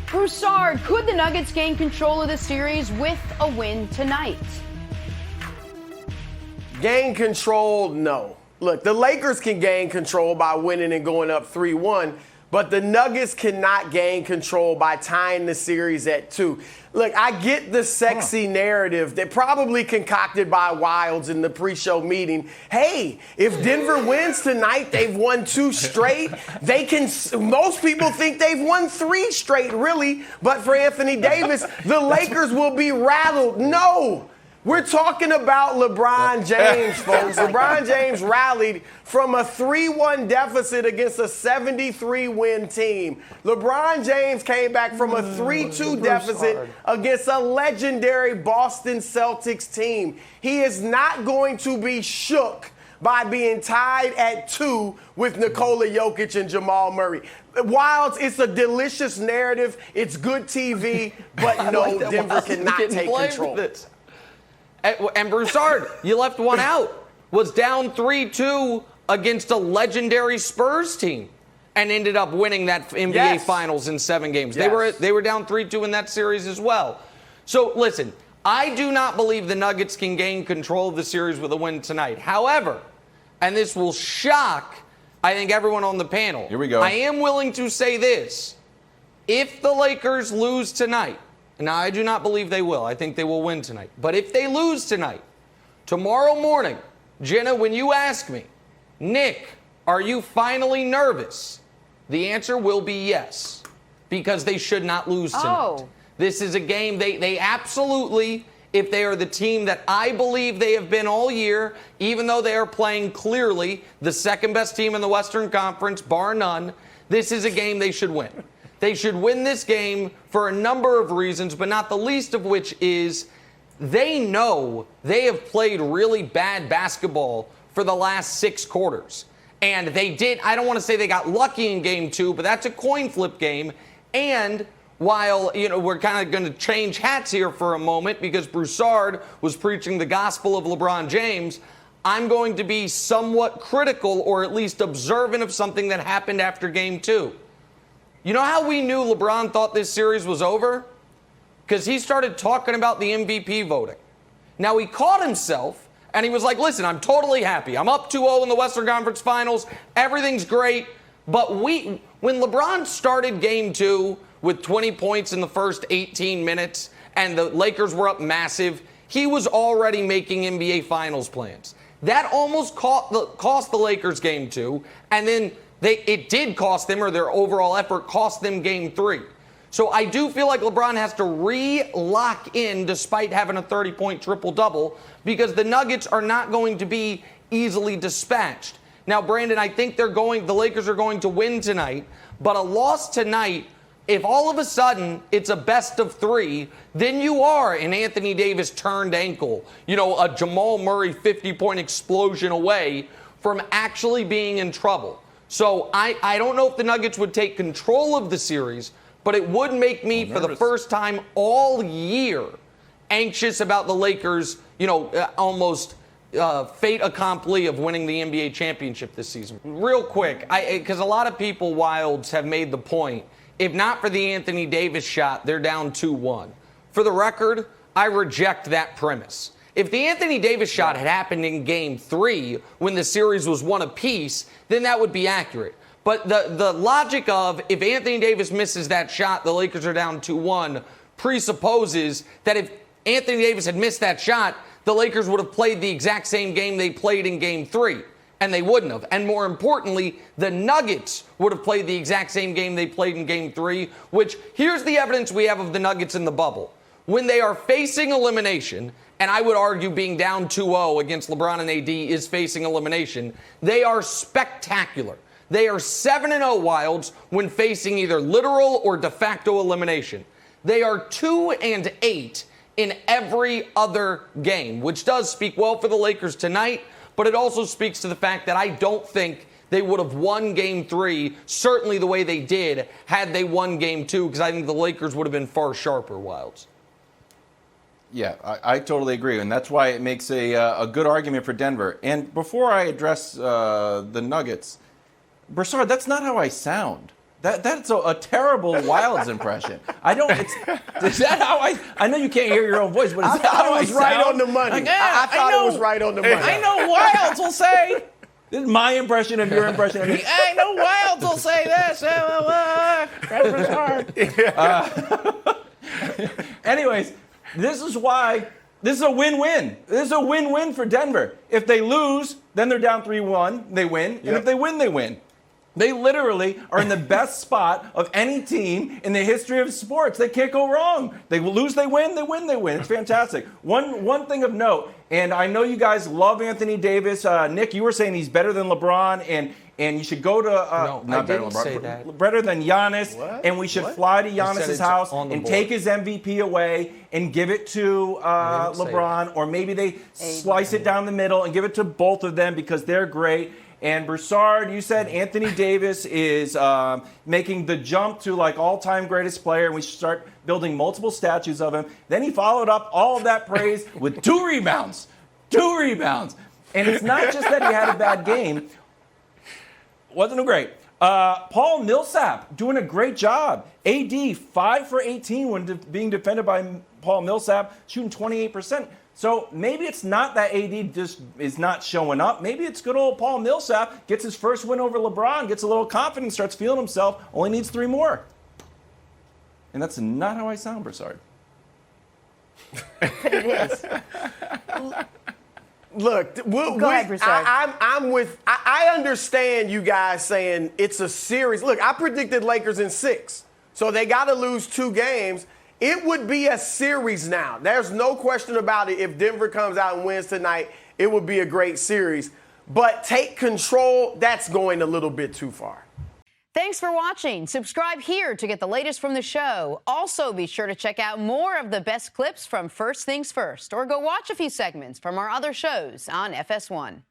Broussard, could the Nuggets gain control of the series with a win tonight? Gain control, no. Look, the Lakers can gain control by winning and going up 3-1, but the Nuggets cannot gain control by tying the series at 2. Look, I get the sexy narrative that probably concocted by Wildes in the pre-show meeting. Hey, if Denver wins tonight, they've won 2 straight. They can. Most people think they've won 3 straight, really. But for Anthony Davis, the Lakers will be rattled. No. We're talking about LeBron James, folks. LeBron James rallied from a 3-1 deficit against a 73-win team. LeBron James came back from a 3-2 deficit against a legendary Boston Celtics team. He is not going to be shook by being tied at 2 with Nikola Jokic and Jamal Murray. Wildes, it's a delicious narrative. It's good TV, but no, Denver cannot take control. And Broussard, you left one out, was down 3-2 against a legendary Spurs team and ended up winning that NBA Finals in 7 games. Yes. They were down 3-2 in that series as well. So listen, I do not believe the Nuggets can gain control of the series with a win tonight. However, and this will shock, I think, everyone on the panel. Here we go. I am willing to say this. If the Lakers lose tonight, now, I do not believe they will. I think they will win tonight. But if they lose tonight, tomorrow morning, Jenna, when you ask me, Nick, are you finally nervous? The answer will be yes, because they should not lose tonight. This is a game they absolutely, if they are the team that I believe they have been all year, even though they are playing clearly the second best team in the Western Conference, bar none, this is a game they should win. They should win this game for a number of reasons, but not the least of which is they know they have played really bad basketball for the last 6 quarters. And they did, I don't want to say they got lucky in game 2, but that's a coin flip game. And while, we're kind of going to change hats here for a moment because Broussard was preaching the gospel of LeBron James, I'm going to be somewhat critical or at least observant of something that happened after game 2. You know how we knew LeBron thought this series was over? Because he started talking about the MVP voting. Now, he caught himself, and he was like, listen, I'm totally happy. I'm up 2-0 in the Western Conference Finals. Everything's great. But when LeBron started game 2 with 20 points in the first 18 minutes, and the Lakers were up massive, he was already making NBA Finals plans. That almost cost the Lakers game 2, and then it did cost them, or their overall effort cost them game 3. So I do feel like LeBron has to re-lock in despite having a 30-point triple-double because the Nuggets are not going to be easily dispatched. Now, Brandon, I think the Lakers are going to win tonight, but a loss tonight, if all of a sudden it's a best of 3, then you are an Anthony Davis turned ankle, a Jamal Murray 50-point explosion away from actually being in trouble. So I don't know if the Nuggets would take control of the series, but it would make me, for the first time all year, anxious about the Lakers, almost fait accompli of winning the NBA championship this season. Real quick, because a lot of people, Wildes, have made the point, if not for the Anthony Davis shot, they're down 2-1. For the record, I reject that premise. If the Anthony Davis shot had happened in game 3 when the series was 1 apiece, then that would be accurate. But the logic of if Anthony Davis misses that shot, the Lakers are down 2-1, presupposes that if Anthony Davis had missed that shot, the Lakers would have played the exact same game they played in game 3. And they wouldn't have. And more importantly, the Nuggets would have played the exact same game they played in game 3, which here's the evidence we have of the Nuggets in the bubble. When they are facing elimination, and I would argue being down 2-0 against LeBron and AD is facing elimination, they are spectacular. They are 7-0 Wildes when facing either literal or de facto elimination. They are 2-8 in every other game, which does speak well for the Lakers tonight, but it also speaks to the fact that I don't think they would have won game 3, certainly the way they did, had they won game 2, because I think the Lakers would have been far sharper, Wildes. Yeah, I totally agree, and that's why it makes a good argument for Denver. And before I address the Nuggets, Broussard, that's not how I sound. That's a terrible Wilds impression. I don't. Is that how I know you can't hear your own voice, but is that how I was right sound? on the money. Like, yeah, I thought it was right on the money. I know Wilds will say. This is my impression of your impression of me. I know Wilds will say this. Anyways, this is why this is a win-win. This is a win-win for Denver. If they lose, then they're down 3-1. They win. And if they win, they win. They literally are in the best spot of any team in the history of sports. They can't go wrong. They lose, they win, they win, they win. It's fantastic. One thing of note, and I know you guys love Anthony Davis. Nick, you were saying he's better than LeBron, and you should go to No, not I better didn't than LeBron, say that. better than Giannis, What? and we should fly to said Giannis's it's house on the and board. take his MVP away and give it to didn't say LeBron, or maybe they slice it down the middle and give it to both of them because they're great. And Broussard, you said Anthony Davis is making the jump to like all-time greatest player, and we should start building multiple statues of him. Then he followed up all of that praise with 2 rebounds. 2 rebounds. And it's not just that he had a bad game. Wasn't great. Paul Millsap doing a great job. AD 5 for 18 when being defended by Paul Millsap, shooting 28%. So maybe it's not that AD just is not showing up. Maybe it's good old Paul Millsap gets his first win over LeBron, gets a little confidence, starts feeling himself, only needs 3 more. And that's not how I sound, Broussard. But it is. Look, Go ahead, Broussard. I understand you guys saying it's a series. Look, I predicted Lakers in 6, so they got to lose 2 games. It would be a series now. There's no question about it. If Denver comes out and wins tonight, it would be a great series. But take control, that's going a little bit too far. Thanks for watching. Subscribe here to get the latest from the show. Also, be sure to check out more of the best clips from First Things First, or go watch a few segments from our other shows on FS1.